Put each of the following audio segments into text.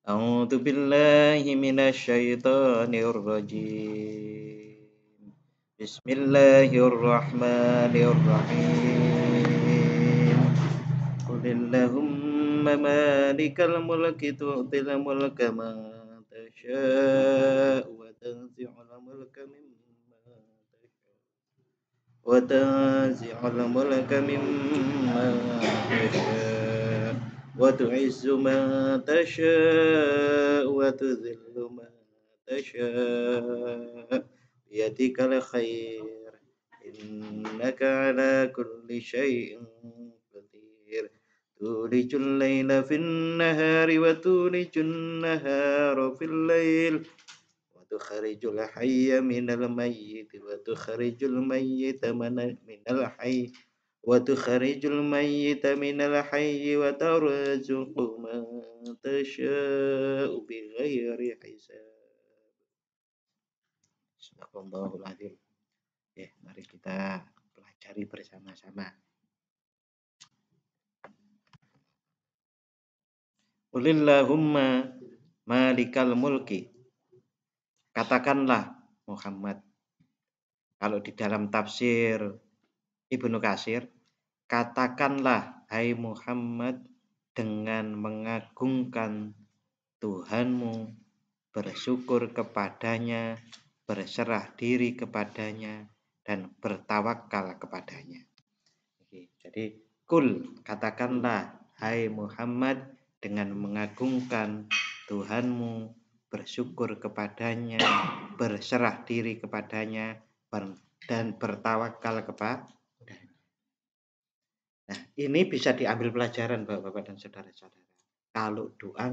أعوذ بالله من الشيطان الرجيم بسم الله الرحمن الرحيم قل اللهم مالك الملك تؤتي الملك من تشاء وتنزع الملك ممن تشاء وتنزع الملك ممن تشاء وتعز من تشاء وتذل من تشاء بيدك الخير إنك على كل شيء قدير تولج الليل في النهار وتولج النهار في الليل وتخرج الحي من الميت وتخرج الميت من الحي وتخرج الميت من الحي وترزق من تشاء بغير حساب. Sadaqallahul Adzim. Mari kita pelajari bersama-sama. Qulillahumma malikal mulki. Katakanlah Muhammad. Kalau di dalam tafsir Ibnu Katsir, katakanlah hai Muhammad dengan mengagungkan Tuhanmu, bersyukur kepadanya, berserah diri kepadanya, dan bertawakal kepadanya. Jadi kul, katakanlah hai Muhammad dengan mengagungkan Tuhanmu, bersyukur kepadanya, berserah diri kepadanya, dan bertawakal kepadanya. Nah, ini bisa diambil pelajaran Bapak-bapak dan saudara-saudara. Kalau doa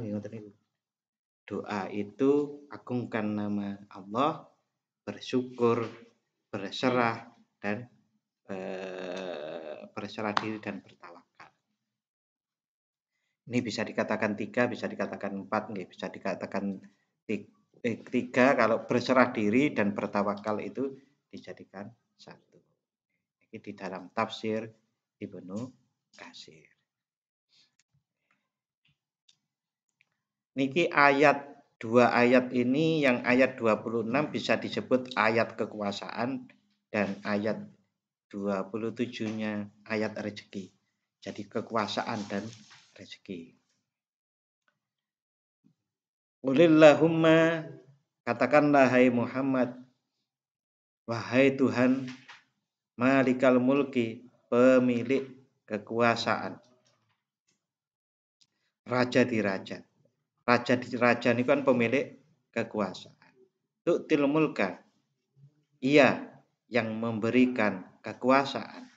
doa itu agungkan nama Allah, bersyukur, berserah dan berserah diri dan bertawakal. Ini bisa dikatakan 3, bisa dikatakan 4, bisa dikatakan 3. Kalau berserah diri dan bertawakal itu dijadikan 1. Ini di dalam tafsir Ibnu Katsir. Niki ayat 2 ayat ini, yang ayat 26 bisa disebut ayat kekuasaan dan ayat 27-nya ayat rezeki. Jadi kekuasaan dan rezeki. Qulillahumma, katakanlah hai Muhammad, wahai Tuhan, malikal mulki, pemilik kekuasaan. Raja di raja. Raja di raja ini kan pemilik kekuasaan. Tu'til mulka, ia yang memberikan kekuasaan.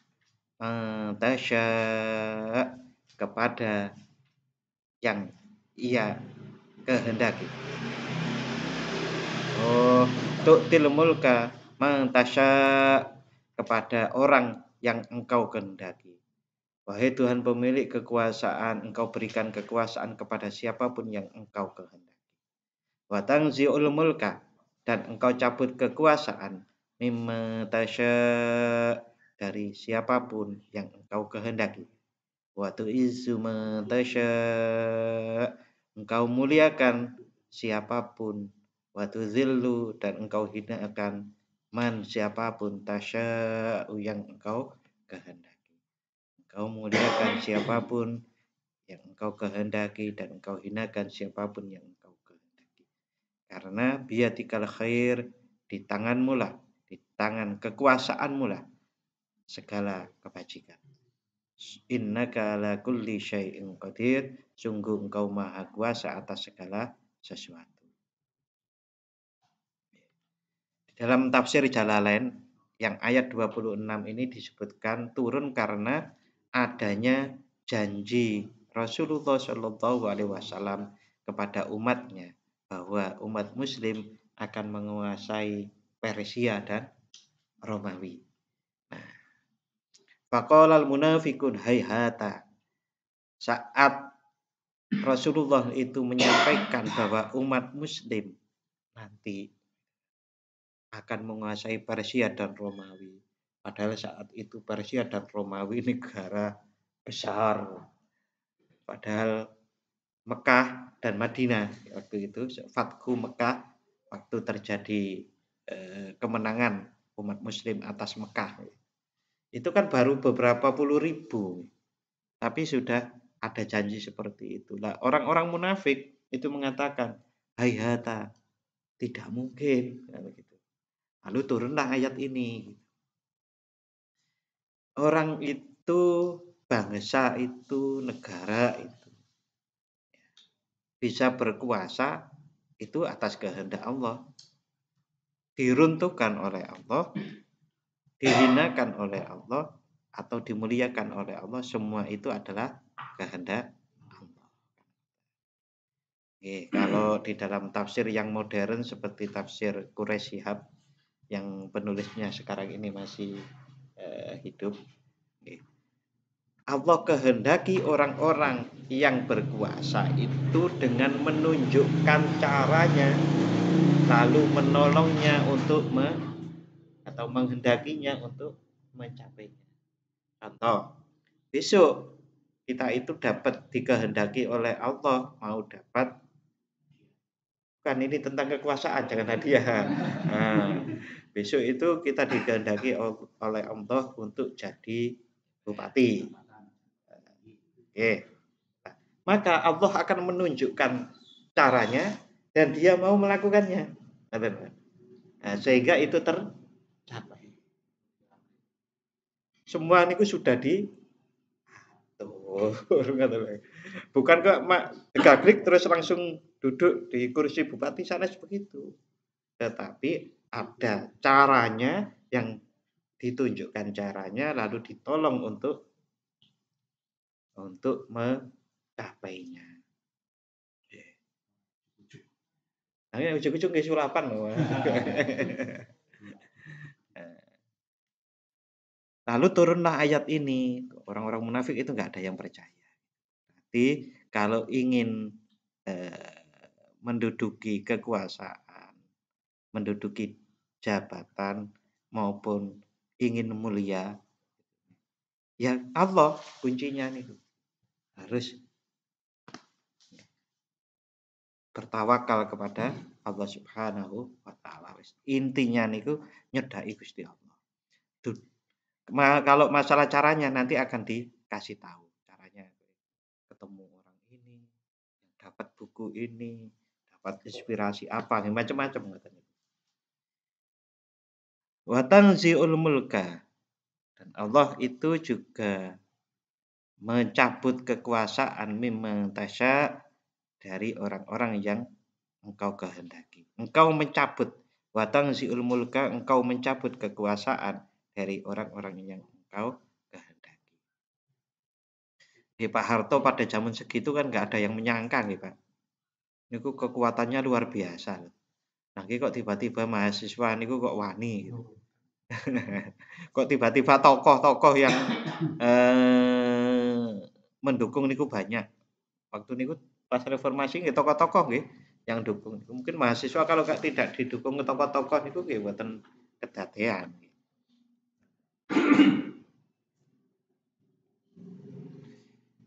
Tasya, kepada yang ia kehendaki. Tu'til mulka man tasya, kepada orang yang engkau kehendaki. Wahai Tuhan pemilik kekuasaan, engkau berikan kekuasaan kepada siapapun yang engkau kehendaki. Wa tanzi'ul mulka, dan engkau cabut kekuasaan mimma tasya, dari siapapun yang engkau kehendaki. Wa tu'izzu man tasya, engkau muliakan siapapun. Wa tuzillu, dan engkau hinakan man, siapapun, tasya, yang engkau kehendaki. Engkau muliakan siapapun yang engkau kehendaki, dan engkau hinakan siapapun yang engkau kehendaki. Karena biyadikal khair, di tanganmu lah, di tangan kekuasaanmu lah segala kebajikan. Innaka ala kulli syai'in qadir, sungguh engkau maha kuasa atas segala sesuatu. Dalam tafsir Jalalain yang ayat 26 ini disebutkan turun karena adanya janji Rasulullah Shallallahu Alaihi Wasallam kepada umatnya bahwa umat Muslim akan menguasai Persia dan Romawi. Nah, faqalal munafiqun hayhata, saat Rasulullah itu menyampaikan bahwa umat Muslim nanti akan menguasai Persia dan Romawi. Padahal saat itu Persia dan Romawi negara besar. Padahal Mekah dan Madinah waktu itu Fathu Mekah, waktu terjadi kemenangan umat Muslim atas Mekah. Itu kan baru beberapa puluh ribu, tapi sudah ada janji seperti itu. Lah orang-orang munafik itu mengatakan, hayata, tidak mungkin. Gitu. Lalu turunlah ayat ini. Orang itu, bangsa itu, negara itu bisa berkuasa itu atas kehendak Allah. Diruntuhkan oleh Allah, dihinakan oleh Allah, atau dimuliakan oleh Allah, semua itu adalah kehendak Allah. Kalau di dalam tafsir yang modern seperti tafsir Quraisy Shihab yang penulisnya sekarang ini masih hidup, Allah kehendaki orang-orang yang berkuasa itu dengan menunjukkan caranya, lalu menolongnya untuk atau menghendakinya untuk mencapainya. Contoh, besok kita itu dapat dikehendaki oleh Allah, mau dapat, kan ini tentang kekuasaan, jangan hadiah. Nah, besok itu kita dikehendaki oleh Allah untuk jadi bupati. Oke. Maka Allah akan menunjukkan caranya dan dia mau melakukannya. Nah, sehingga itu tercapai. Semua ini sudah bukan kok klik terus langsung duduk di kursi bupati sana begitu. Tetapi ada caranya yang ditunjukkan caranya lalu ditolong untuk mencapainya. Nah, ujung-ujung ke sulapan loh. Lalu turunlah ayat ini. Orang-orang munafik itu nggak ada yang percaya. Jadi kalau ingin menduduki kekuasaan, menduduki jabatan maupun ingin mulia, ya Allah kuncinya nih. Harus bertawakal kepada Allah Subhanahu wa taala. Intinya niku nyedaki Gusti Allah. Kalau masalah caranya nanti akan dikasih tahu caranya. Ketemu orang ini, dapat buku ini, dapat inspirasi apa, macam-macam katanya. Wa tanzi'ul mulka, dan Allah itu juga mencabut kekuasaan mimman tasya, dari orang-orang yang engkau kehendaki. Engkau mencabut, wa tanzi'ul mulka, engkau mencabut kekuasaan dari orang-orang yang engkau kehendaki. Di Pak Harto pada zaman segitu kan nggak ada yang menyangka nih Pak. Ini kekuatannya luar biasa. Nah, kok tiba-tiba mahasiswa niku kok wani gitu. Kok tiba-tiba tokoh-tokoh yang mendukung niku banyak. Waktu niku pas reformasi nggih tokoh-tokoh nggih yang dukung. Mungkin mahasiswa kalau tidak didukung tokoh-tokoh niku nggih mboten kedadean.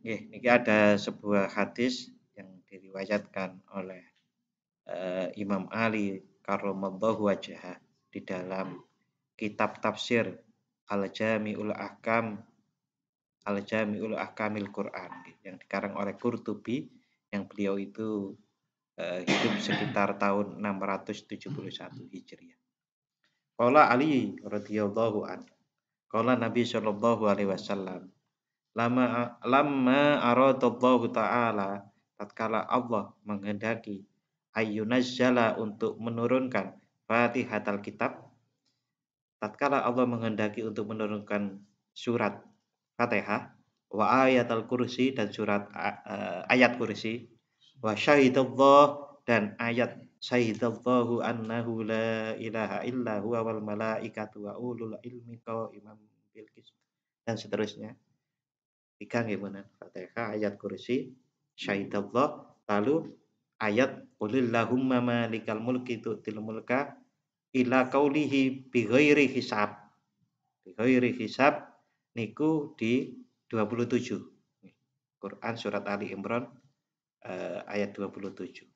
Nggih, niki ada sebuah hadis yang diriwayatkan oleh Imam Ali karramallahu wajhah di dalam kitab tafsir Al-Jami'ul Ahkamil Quran yang dikarang oleh Qurtubi, yang beliau itu hidup sekitar tahun 671 Hijriah. Qala Ali radhiyallahu anhu, qala Nabi sallallahu alaihi wasallam, lamma aradallahu ta'ala, tatkala Allah menghendaki ayyunazzala, untuk menurunkan Fatihatul Kitab, tatkala Allah menghendaki untuk menurunkan surat Fatihah, wa ayatul kursi, dan surat ayat kursi, wa syahidallah, dan ayat syahidallahu annahu la ilaha illa huwa wal malaikatu wa ulul ilmi qa'iman bil qist, dan seterusnya. Tiga gimana? Fatihah, ayat kursi, syahidallah, lalu ayat qulillahumma malikal mulki tu'til mulka ila qaulihi bi ghairi hisab. Bi ghairi hisab niku di 27. Quran surat Ali Imran ayat 27.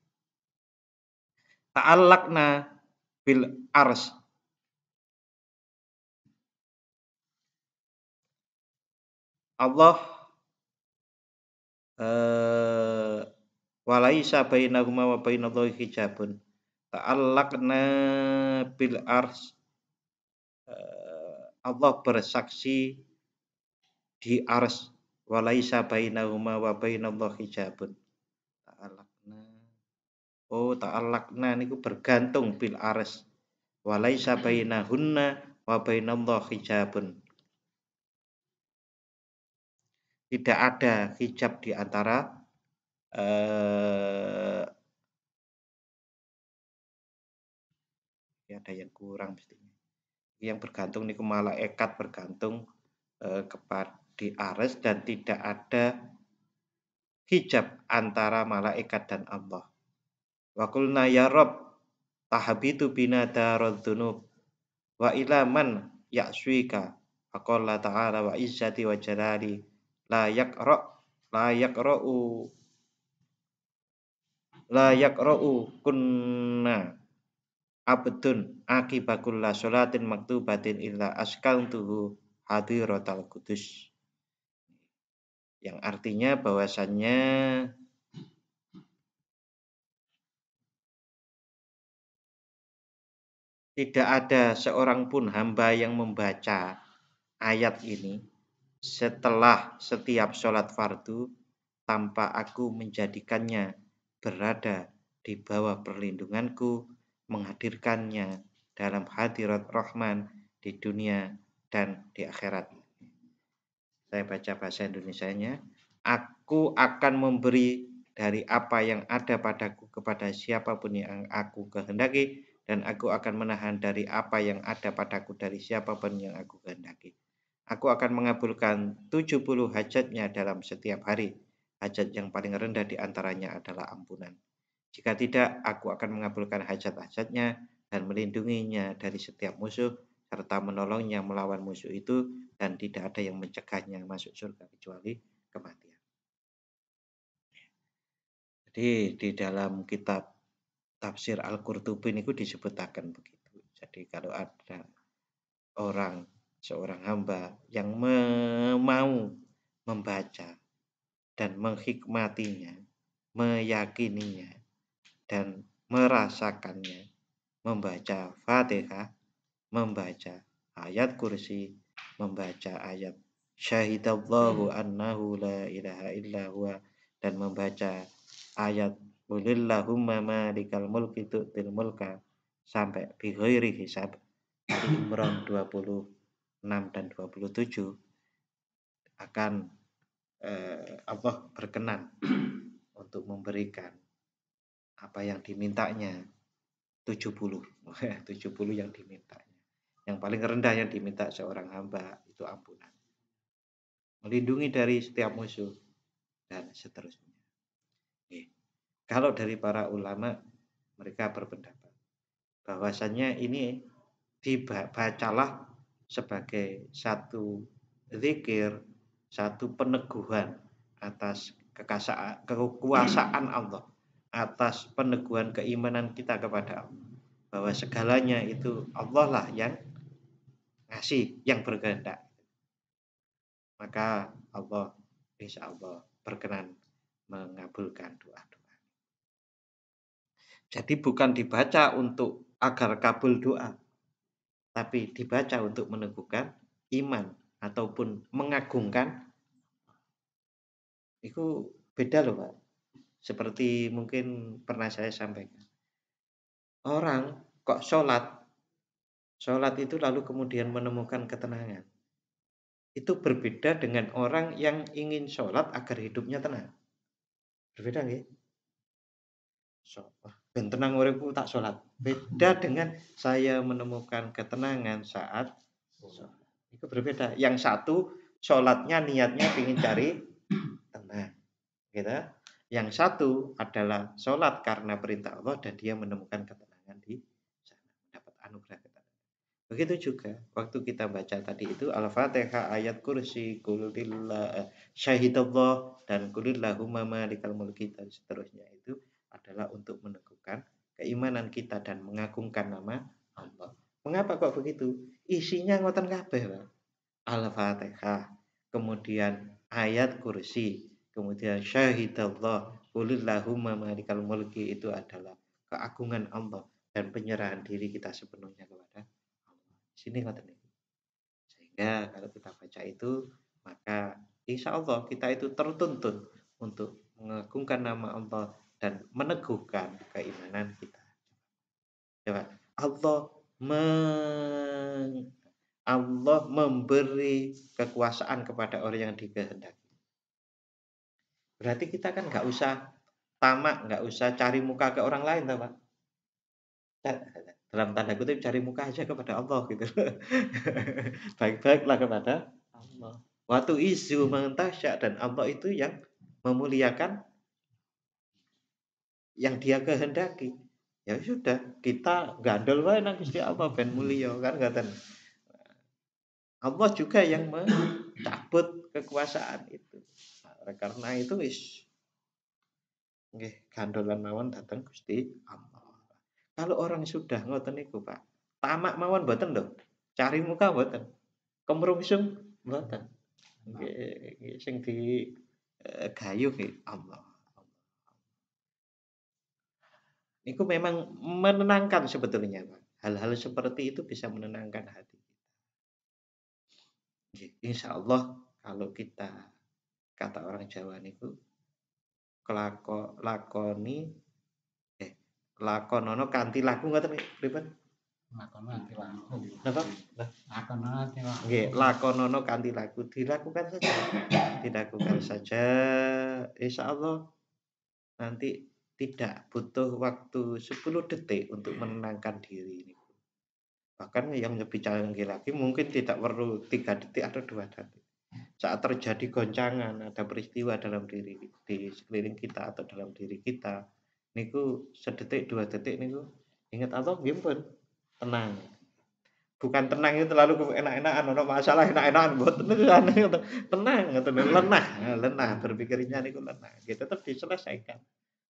Ta'allaqna bil ars. Allah walaisa bainahuma wa bainallahi hijabun. Ta'allaqna bil ars. Allah bersaksi di ars walaisa bainahuma wa bainallahi hijabun. Ta'allaqna. Oh, ta'allaqna niku bergantung bil ars. Walaisa bainahunna wa bainallahi hijabun. Tidak ada hijab di antara ada yang kurang mestinya. Yang bergantung niku malaikat bergantung kepada di ares dan tidak ada hijab antara malaikat dan Allah. Wa qulna ya Rabb tahabitu bina darad dzunub wa ila man ya'swika faqala ta'ala wa izzati wa jalali la yaqra'u kunna abdun akibakulla sholatin maktubatin illa askaltuhu hadiratal qudus, yang artinya bahwasannya tidak ada seorang pun hamba yang membaca ayat ini setelah setiap sholat fardu tanpa aku menjadikannya berada di bawah perlindunganku, menghadirkannya dalam hadirat Rahman di dunia dan di akhirat. Saya baca bahasa Indonesianya. Aku akan memberi dari apa yang ada padaku kepada siapapun yang aku kehendaki, dan aku akan menahan dari apa yang ada padaku dari siapapun yang aku kehendaki. Aku akan mengabulkan 70 hajatnya dalam setiap hari. Hajat yang paling rendah di antaranya adalah ampunan. Jika tidak, aku akan mengabulkan hajat-hajatnya dan melindunginya dari setiap musuh, serta menolongnya melawan musuh itu, dan tidak ada yang mencegahnya masuk surga kecuali kematian. Jadi di dalam kitab tafsir Al-Qurtubi ini disebutakan begitu. Jadi kalau ada seorang hamba yang mau membaca dan menghikmatinya, meyakininya, dan merasakannya, membaca Fatihah, membaca ayat kursi, membaca ayat syahidallahu annahu la ilaha illa huwa, dan membaca ayat qulillahumma malikal mulki tu'til mulka sampai bi ghairi hisab, Ali Imran 26 dan 27, akan Allah berkenan untuk memberikan apa yang dimintanya 70 yang dimintanya. Yang paling rendah yang diminta seorang hamba itu ampunan, melindungi dari setiap musuh, dan seterusnya. Kalau dari para ulama, mereka berpendapat bahwasannya ini dibacalah sebagai satu zikir, satu peneguhan atas kekuasaan Allah, atas peneguhan keimanan kita kepada Allah, bahwa segalanya itu Allah lah yang ngasih, yang berkehendak. Maka Allah insya Allah berkenan mengabulkan doa-doa. Jadi bukan dibaca untuk agar kabul doa, tapi dibaca untuk meneguhkan iman ataupun mengagungkan. Itu beda loh Pak. Seperti mungkin pernah saya sampaikan. Orang kok sholat itu lalu kemudian menemukan ketenangan. Itu berbeda dengan orang yang ingin sholat agar hidupnya tenang. Berbeda nggih? Ben tenang uripku tak sholat. Beda dengan saya menemukan ketenangan saat sholat. Itu berbeda. Yang satu sholatnya niatnya ingin cari tenang, gitu. Yang satu adalah sholat karena perintah Allah dan dia menemukan ketenangan di sana, mendapat anugerah ketenangan. Begitu juga waktu kita baca tadi itu Al-Fatihah, ayat kursi, kulillah, syahidallah, dan kulillahumma malikal mulki dan seterusnya itu adalah untuk meneguhkan keimanan kita dan mengagungkan nama Allah. Mengapa kok begitu? Isinya ngoten kabeh, Pak. Al-Fatihah, kemudian ayat kursi, kemudian syahidallah, kulillahumma malikal mulki itu adalah keagungan Allah dan penyerahan diri kita sepenuhnya kepada Allah. Sini ngoten niku. Sehingga kalau kita baca itu, maka insya Allah kita itu tertuntun untuk mengagungkan nama Allah dan meneguhkan keimanan kita. Coba Allah Allah memberi kekuasaan kepada orang yang dikehendaki. Berarti kita kan nggak usah tamak, nggak usah cari muka ke orang lain, Pak. Dalam tanda kutip cari muka aja kepada Allah gitu. Baik-baiklah kepada Allah. Waktu isu mentasya dan Allah itu yang memuliakan yang dia kehendaki. Ya sudah, kita gandol wae nang Gusti Allah ben mulya kan ngoten. Allah juga yang mencabut kekuasaan itu. Nah, karena itu nggih gandolan mawon dateng Gusti Allah. Kalau orang sudah ngoten niku, Pak, tamak mawon mboten lho. Cari muka mboten. Kemrungsung mboten. Nggih sing di gayuh nggih Allah. Itu memang menenangkan sebetulnya, Pak. Hal-hal seperti itu bisa menenangkan hati. Insya Allah kalau kita kata orang Jawa niku lakoni lakonono kanthi laku ngoten pripun? Lakono kanthi laku. Napa? Lakono kanthi laku. Nggih, lakonono kanthi laku, dilakukan saja. Dilakukan saja insya Allah nanti tidak butuh waktu 10 detik untuk menenangkan diri ini. Bahkan yang lebih canggih lagi mungkin tidak perlu 3 detik atau 2 detik. Saat terjadi goncangan, ada peristiwa dalam diri di sekeliling kita atau dalam diri kita, niku sedetik 2 detik niku ingat Allah nggih pun tenang. Bukan tenang itu terlalu enak-enakan, ono masalah enak-enakan mboten tenang ngoten lenah berpikirnya niku lenah. Gitu tetap diselesaikan.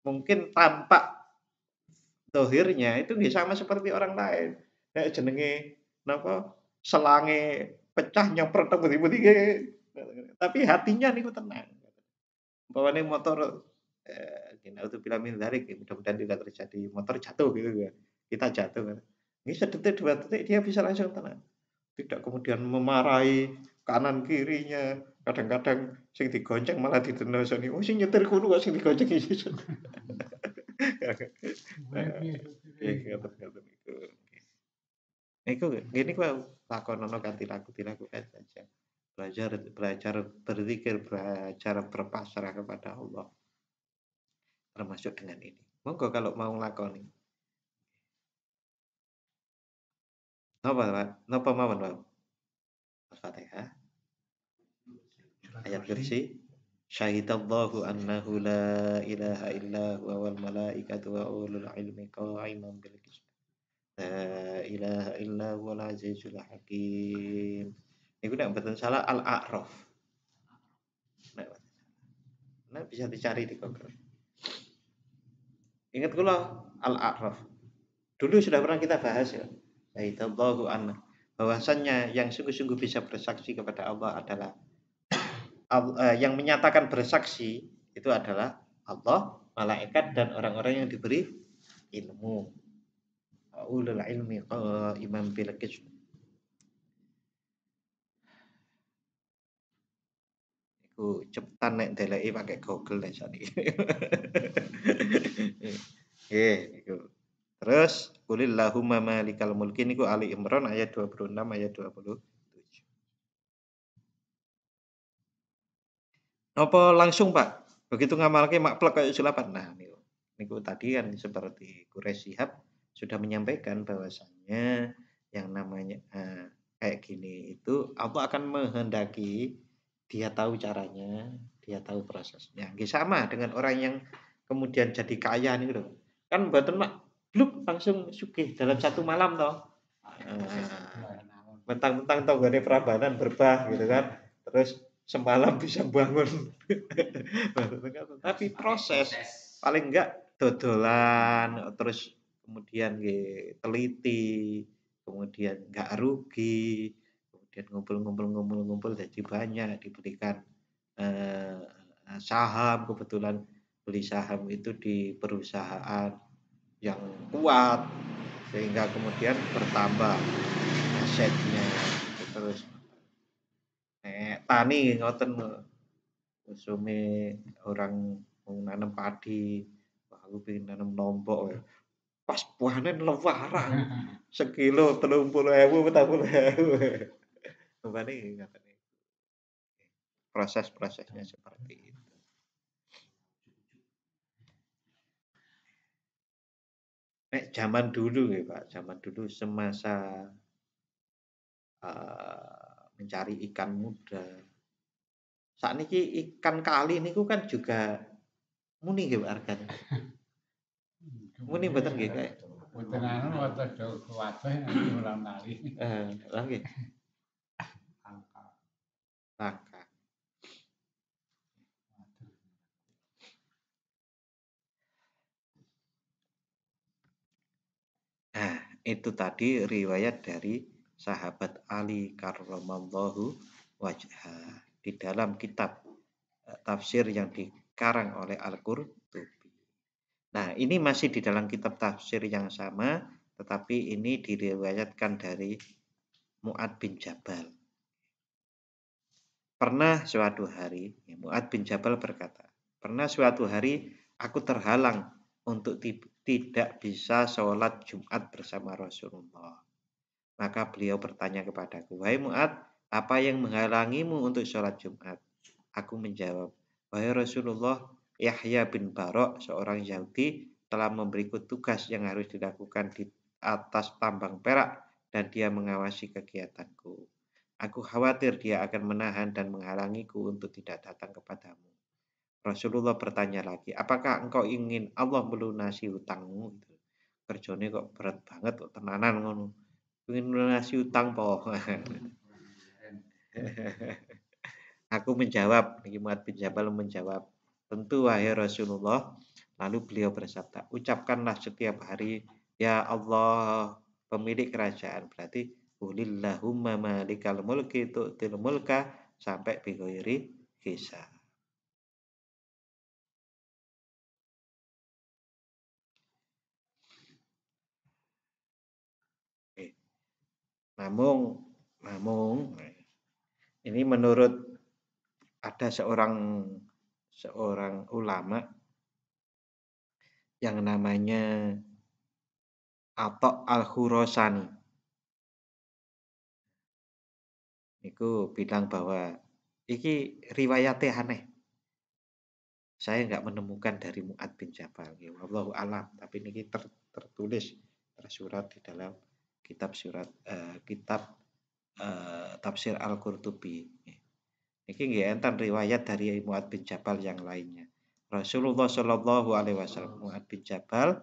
Mungkin tampak dohirnya itu nggih sama seperti orang lain. Nek jenenge napa selange pecah nyemprot putih-putih tapi hatinya niku tenang. Umpamane motor naudzubillah min dzalik, mudah-mudahan tidak terjadi motor jatuh gitu ya. Kita jatuh kan. Ini sedetik 2 detik dia bisa langsung tenang. Tidak kemudian memarahi kanan kirinya. Kadang-kadang sing digonceng malah didenosoni. Oh sing nyetir kudu kok sing digonceng iki. Iku gini kok lakonono kanthi laku dilakukan saja. Belajar berzikir, belajar berpasrah kepada Allah. Termasuk dengan ini. Monggo kalau mau nglakoni. Napa, Pak? Napa mawon, Pak? Al-Fatihah. Ayat kursi. Syahidallahu annahu la ilaha illa huwa wal malaikatu wa ulul ilmi qa'iman bil qist. La ilaha illa huwal azizul hakim. Niku nek mboten salah Al-A'raf. Nah, bisa dicari di Google. Ingat kula Al-A'raf. Dulu sudah pernah kita bahas ya. Syahidallahu anna bahwasannya yang sungguh-sungguh bisa bersaksi kepada Allah adalah yang menyatakan bersaksi itu adalah Allah, malaikat dan orang-orang yang diberi ilmu. Ulul ilmi qa'iman bil qist. Iku cepetan nek ndeleki pakai Google nek sakniki. Nggih, niku. Terus qulillahumma malikal mulki niku Ali Imran ayat 26 ayat 27. Apa langsung, Pak? Begitu ngamalke makplek kayak sulapan. Nah, niku tadi kan seperti Quraisy Shihab sudah menyampaikan bahwasannya yang namanya kayak gini itu Allah akan menghendaki dia tahu caranya, dia tahu prosesnya. Nggih sama dengan orang yang kemudian jadi kaya nih loh. Kan mboten mak bluk langsung sugih dalam satu malam toh. mentang-mentang tanggane Prambanan berbah gitu kan. Terus semalam bisa bangun. Tapi proses paling enggak dodolan terus kemudian teliti, kemudian enggak rugi, kemudian ngumpul jadi banyak diberikan eh, saham, kebetulan beli saham itu di perusahaan yang kuat sehingga kemudian bertambah asetnya. Terus tani ngoten usume orang mau nanam padi, wah aku pengen nanam lombok ya. Pas panen lewarang sekilo 30.000 40.000. Kembali ngoten proses-prosesnya seperti itu. Zaman dulu ya Pak, zaman dulu semasa mencari ikan muda. Saat ini ikan kali niku kan juga muni nggih Pak hargane. Muni mboten nggih kae. Mboten anu wates do kuwateh nanti ulang kali. Lah nggih. Angka. Langka. Nah, itu tadi riwayat dari sahabat Ali karramallahu wajha di dalam kitab tafsir yang dikarang oleh Al-Qurtubi. Nah, ini masih di dalam kitab tafsir yang sama, tetapi ini diriwayatkan dari Mu'ad bin Jabal. Pernah suatu hari, Mu'ad bin Jabal berkata, pernah suatu hari aku terhalang untuk tidak bisa sholat Jumat bersama Rasulullah. Maka beliau bertanya kepadaku, wahai Mu'ad, apa yang menghalangimu untuk sholat Jumat? Aku menjawab, wahai Rasulullah, Yahya bin Barok, seorang Yahudi, telah memberiku tugas yang harus dilakukan di atas tambang perak dan dia mengawasi kegiatanku. Aku khawatir dia akan menahan dan menghalangiku untuk tidak datang kepadamu. Rasulullah bertanya lagi, apakah engkau ingin Allah melunasi hutangmu? Kerjanya kok berat banget, kok tenanan ngono. Ingin melunasi hutang po. Aku menjawab, Mu'ad bin Jabal menjawab, tentu wahai Rasulullah. Lalu beliau bersabda, ucapkanlah setiap hari, ya Allah, pemilik kerajaan. Berarti Qulillahumma malikal mulki tu'til mulka sampai bighairi hisab. Namun ini menurut ada seorang ulama yang namanya Atok Al-Khurasani. Iku bilang bahwa iki riwayatnya aneh. Saya nggak menemukan dari Mu'ad bin Jabal. Ya, wallahu alam. Tapi ini tertulis tersurat di dalam kitab tafsir Al-Qurtubi. Ini nggih enten riwayat dari Mu'ad bin Jabal yang lainnya. Rasulullah Shallallahu Alaihi Wasallam Mu'ad bin Jabal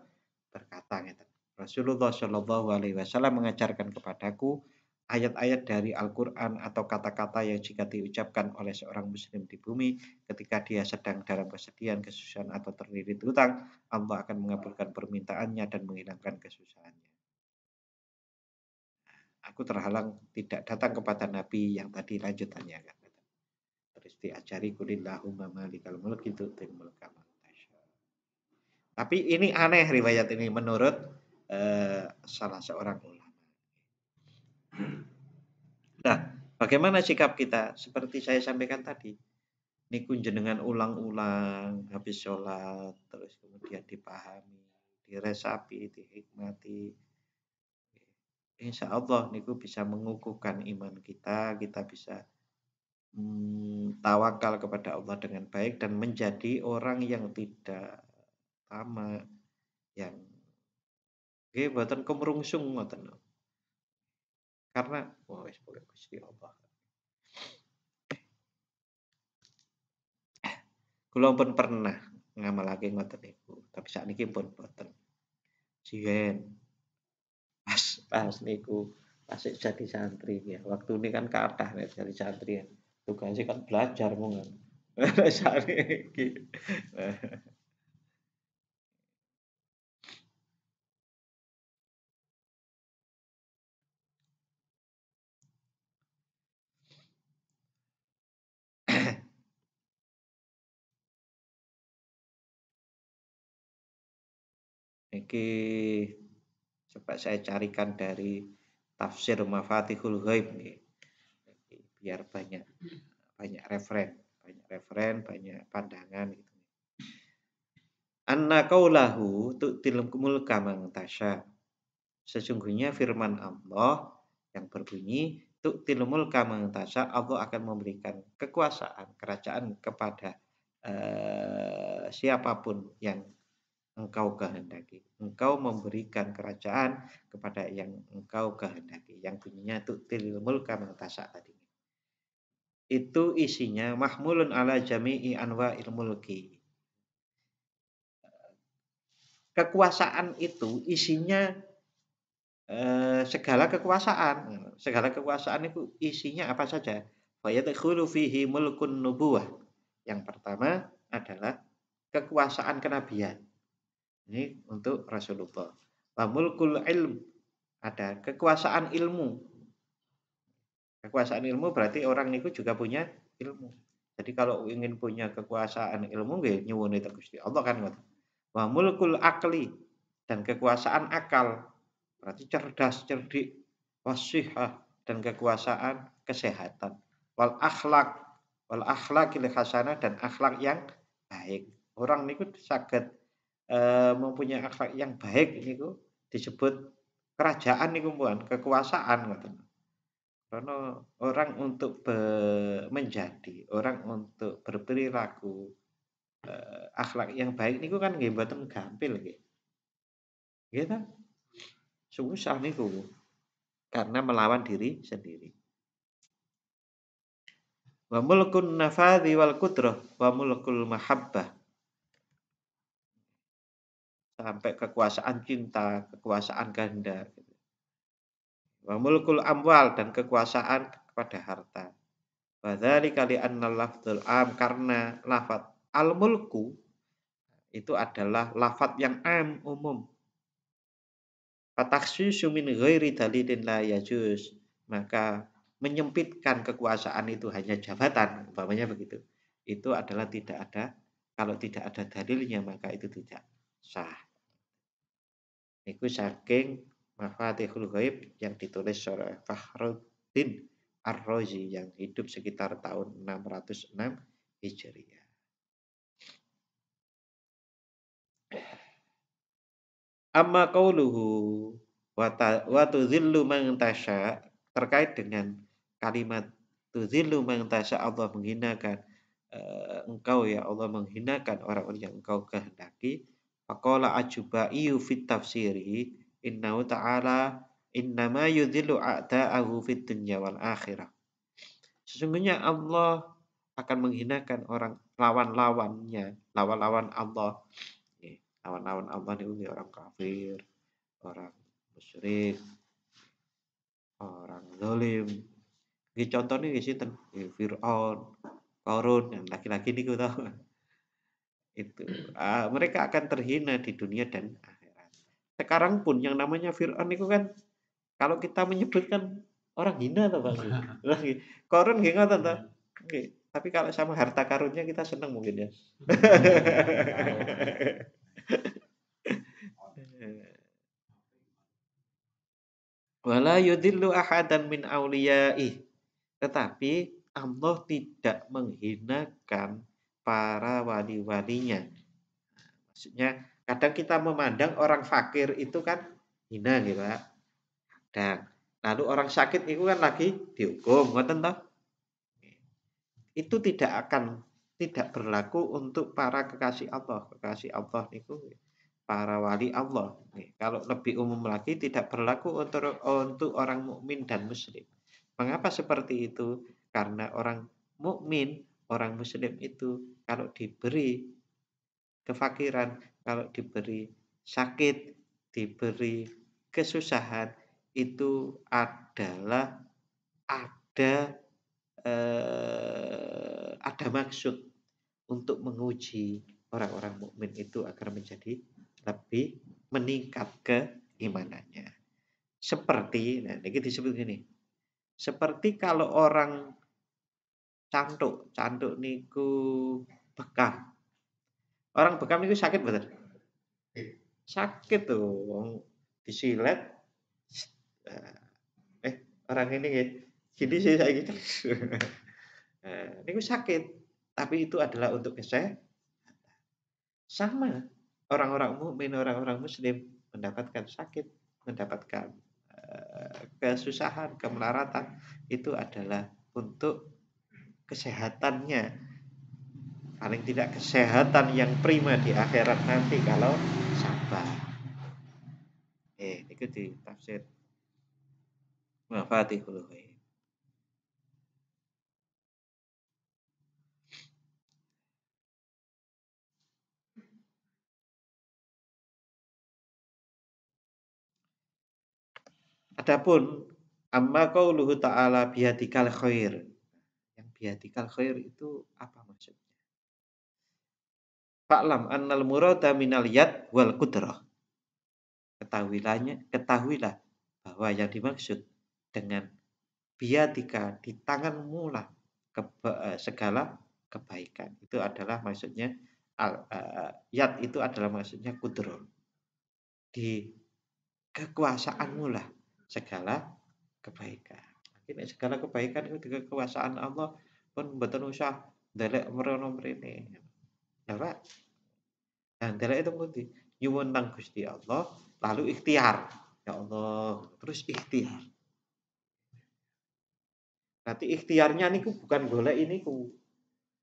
berkata, Rasulullah Shallallahu Alaihi Wasallam mengajarkan kepadaku ayat-ayat dari Al-Quran atau kata-kata yang jika diucapkan oleh seorang muslim di bumi ketika dia sedang dalam kesedihan, kesusahan atau terlilit hutang, Allah akan mengabulkan permintaannya dan menghilangkan kesusahannya. Aku terhalang tidak datang kepada Nabi yang tadi lanjutannya kan. Terus diajari kulillahumma malikal mulk tu'til mulka man tasya. Tapi ini aneh riwayat ini menurut salah seorang ulama. Nah, bagaimana sikap kita? Seperti saya sampaikan tadi, niku jenengan ulang-ulang habis sholat, terus kemudian dipahami, diresapi, dihikmati. Insya Allah niku bisa mengukuhkan iman kita, kita bisa tawakal kepada Allah dengan baik dan menjadi orang yang tidak tamak, yang boten kemrungsung ngoten. Karena wis pokoke Gusti Allah. Kula pun pernah ngamalake ngoten niku, tapi sakniki pun boten. Sihen pas niku asik jadi santri ya. Waktu ini kan kathah nek jadi santri ya. Tugasnya kan belajar mong. Sare iki. Iki coba saya carikan dari tafsir Mafatihul Ghaib nih. Biar banyak referen, banyak pandangan gitu. Anna qaulahu tu'til mulka man tasya. Sesungguhnya firman Allah yang berbunyi tu'til mulka man tasya, Allah akan memberikan kekuasaan, kerajaan kepada siapapun yang engkau kehendaki. Engkau memberikan kerajaan kepada yang engkau kehendaki. Yang bunyinya tu'til mulka man tasya tadi. Itu isinya mahmulun ala jami'i anwa'il mulki. Kekuasaan itu isinya segala kekuasaan. Segala kekuasaan itu isinya apa saja? Fa yadkhulu fihi mulkun nubuwah. Yang pertama adalah kekuasaan kenabian. Ini untuk Rasulullah. Wa mulkul ilm, ada kekuasaan ilmu. Kekuasaan ilmu berarti orang itu juga punya ilmu. Jadi kalau ingin punya kekuasaan ilmu nggih nyuwun itu Gusti Allah kan ngoten. Wa mulkul akli, dan kekuasaan akal. Berarti cerdas, cerdik, wasihah, dan kekuasaan kesehatan. Wal akhlaqil hasanah, dan akhlak yang baik. Orang niku saged mempunyai akhlak yang baik niku disebut kerajaan niku mboten, kekuasaan ngoten. Karena orang untuk menjadi, orang untuk berperilaku akhlak yang baik niku kan nggih mboten gampil nggih. Nggih ta? Susah niku. Karena melawan diri sendiri. Wa mulkun nafadhi wal qudrah wa mulkul mahabbah. Sampai kekuasaan cinta, kekuasaan kehendak. Wa mulkul amwal, dan kekuasaan kepada harta. Wa dzalika li anna lafdzul am, karena lafaz al mulku itu adalah lafaz yang am, umum. Fatakhsisu min ghairi dalilin la yajuz, maka menyempitkan kekuasaan itu hanya jabatan, umpamanya begitu. Itu adalah tidak ada, kalau tidak ada dalilnya maka itu tidak sah. Itu saking Mafatihul Ghaib yang ditulis oleh Fakhruddin Ar-Razi yang hidup sekitar tahun 606 Hijriah. Amma qauluhu wa tuzillu man tasya, terkait dengan kalimat tuzillu man tasya, Allah menghinakan engkau ya Allah, menghinakan orang-orang yang engkau kehendaki. Faqala Ajubai fit tafsiri innahu ta'ala innama yudhillu a'da'ahu fid dunya wal akhirah. Sesungguhnya Allah akan menghinakan orang lawan-lawannya, lawan-lawan Allah. Lawan-lawan Allah ini orang kafir, orang musyrik, orang zalim. Iki contohnya nggih sinten? Firaun, Qarun, yang laki-laki niku tahu. Itu mereka akan terhina di dunia dan akhirat. Sekarang pun yang namanya Fir'aun itu kan kalau kita menyebutkan orang hina toh Pak. Korun nggih ngoten toh. Nggih. Tapi kalau sama harta karunnya kita senang mungkin ya. Wala yudillu ahadan min auliyaih. Tetapi Allah tidak menghinakan para wali-walinya. Maksudnya kadang kita memandang orang fakir itu kan hina gitu Pak. Dan lalu orang sakit itu kan lagi dihukum, ngoten toh? Itu tidak berlaku untuk para kekasih Allah. Kekasih Allah itu para wali Allah. Kalau lebih umum lagi tidak berlaku untuk orang mukmin dan muslim. Mengapa seperti itu? Karena orang mukmin, orang muslim itu kalau diberi kefakiran, kalau diberi sakit, diberi kesusahan, itu adalah ada ada maksud untuk menguji orang-orang mukmin itu agar menjadi lebih meningkat keimanannya. Seperti, nah ini disebut gini, seperti kalau orang cantuk niku bekam. Orang bekam niku sakit betul. Sakit tuh, wong disilet. Orang ini ya, gini sih saya gitu. Niku sakit, tapi itu adalah untuk kesehatan. Sama orang-orang mukmin, orang-orang muslim mendapatkan sakit, mendapatkan kesusahan, kemelaratan itu adalah untuk kesehatannya. Paling tidak kesehatan yang prima di akhirat nanti kalau sabar. Itu di tafsir Mafatihul Ghaib. Adapun amma qauluhu ta'ala biyadikal khair. Yang biyadikal khair itu apa maksudnya? Fa'lam annal murada minal yad wal qudrah. Ketahuilah bahwa yang dimaksud dengan biyadika di tanganmu lah segala kebaikan. Itu adalah maksudnya yad itu adalah maksudnya qudrah. Di kekuasaanmu lah segala kebaikan. Ini segala kebaikan itu dengan kekuasaan Allah pun mboten usah ndelek merono mrene. Ya Pak. Dan ndelek itu putih nyuwun nang Gusti Allah lalu ikhtiar. Ya Allah, terus ikhtiar. Berarti ikhtiarnya niku bukan golek niku.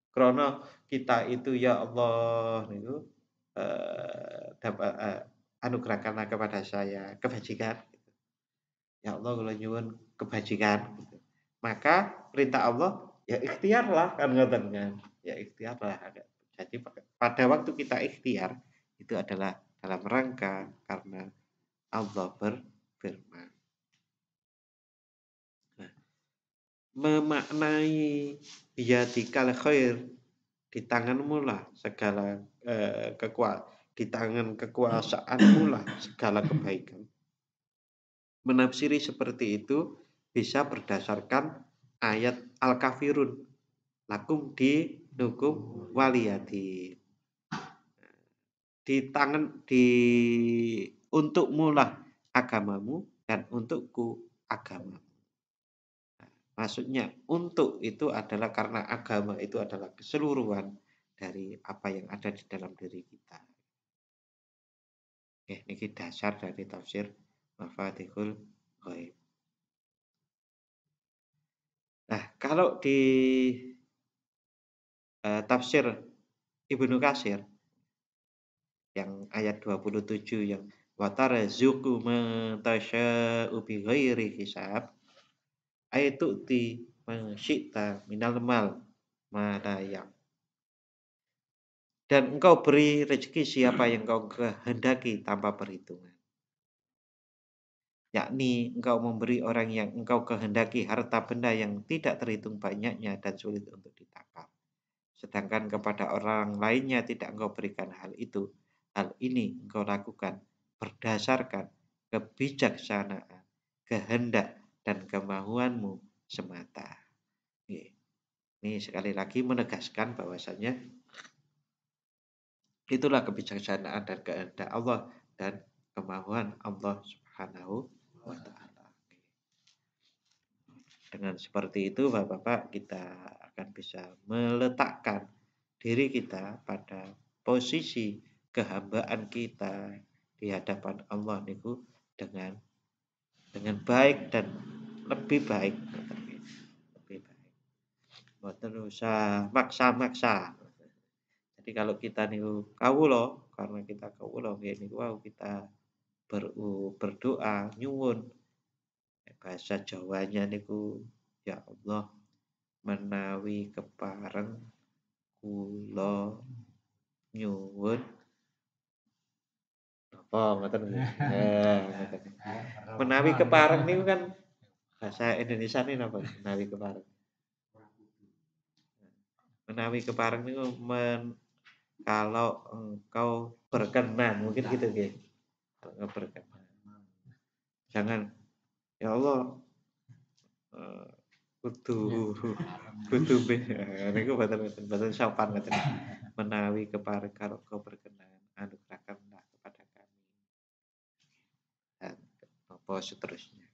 Karena kita itu ya Allah niku dapat anugerahkanlah kepada saya kebajikan. Ya Allah kalau nyuwun kebajikan gitu. Maka perintah Allah ya ikhtiarlah kan ngoten kan. Ya ikhtiarlah. Jadi pada waktu kita ikhtiar itu adalah dalam rangka karena Allah berfirman. Nah, memaknai biyadikal khair di tanganmu lah segala di tangan kekuasaanmu lah segala kebaikan. Menafsiri seperti itu bisa berdasarkan ayat Al-Kafirun lakum dinukum waliyati. Di tangan untukmu lah agamamu dan untukku agamamu. Maksudnya untuk itu adalah karena agama itu adalah keseluruhan dari apa yang ada di dalam diri kita. Ini dasar dari tafsir Mafatihul Ghaib. Nah, kalau di tafsir Ibnu Katsir yang ayat 27 yang watarazuqu man tasya'u bighairi hisab ayatu ti masyita minal mal madayang. Dan engkau beri rezeki siapa yang kau kehendaki tanpa perhitungan. Yakni engkau memberi orang yang engkau kehendaki harta benda yang tidak terhitung banyaknya dan sulit untuk ditakar. Sedangkan kepada orang lainnya tidak engkau berikan hal itu. Hal ini engkau lakukan berdasarkan kebijaksanaan, kehendak, dan kemauanmu semata. Ini sekali lagi menegaskan bahwasannya itulah kebijaksanaan dan kehendak Allah dan kemauan Allah Subhanahu wa Ta'ala. Dengan seperti itu, Bapak-bapak, kita akan bisa meletakkan diri kita pada posisi kehambaan kita di hadapan Allah niku dengan baik dan lebih baik. Lebih baik. Mboten usah maksa-maksa. Jadi kalau kita niku kawula, karena kita kawula nggih niku wau kita berdoa nyuwun bahasa Jawanya niku ya Allah menawi kepareng kula nyuwun Oh, ngoten nggih. Ngoten. Menawi kepareng niku kan bahasa Indonesia ini napa? Menawi kepareng. Menawi kepareng niku kalau engkau berkenan, mungkin gitu nggih. Kalau engkau berkenan. Jangan, ya Allah, kudu kudu niku mboten sopan ngoten. Menawi kepareng kalau engkau berkenan, anugerahkanlah kepada kami dan apa seterusnya.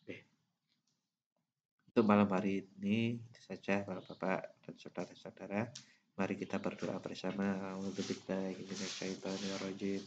Oke. Untuk malam hari ini itu saja Bapak-bapak dan saudara-saudara. Mari kita berdoa bersama. A'udzubillahi minasyaitonirrajim.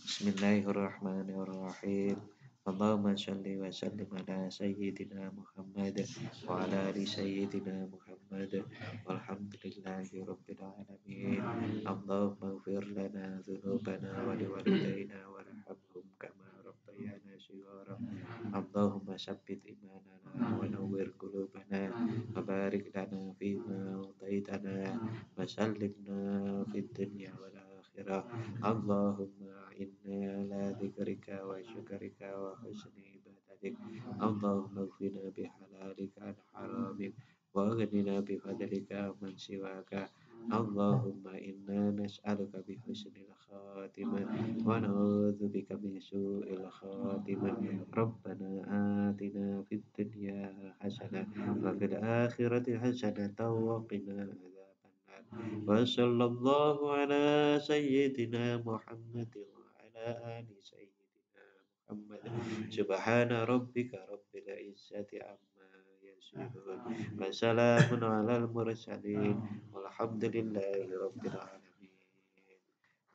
Bismillahirrahmanirrahim. Allahumma shalli wa sallim ala sayyidina Muhammad wa ala ali sayyidina Muhammad walhamdulillahi rabbil alamin. Allahumma ighfir lana dhunubana wa liwalidayna warhamhum kama rabbayana shighara. Allahumma sabbit imanana wa nawwir qulubana wa barik lana fima utaitana wa sallimna fid dunya wal akhirah. Allahumma inna ala dzikrika wa syukrika wa husni ibadatik. Allahumma ighfirna bihalalika an haramik wa aghnina bifadlika man siwaka. Allahumma inna nas'aluka bi husnil khatimah wa na'udzubika min su'il khatimah. Rabbana atina fid dunya hasanah wa fil akhirati hasanah wa qina adzabannar. Wa sallallahu ala sayyidina Muhammad wa ala ali sayyidina Muhammad. Subhana rabbika rabbil izzati amma yasifun. Wa salamun alal mursalin. Walhamdulillahi rabbil alamin.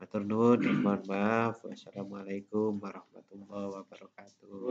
Matur nuwun dan mohon maaf. Wassalamualaikum warahmatullahi wabarakatuh.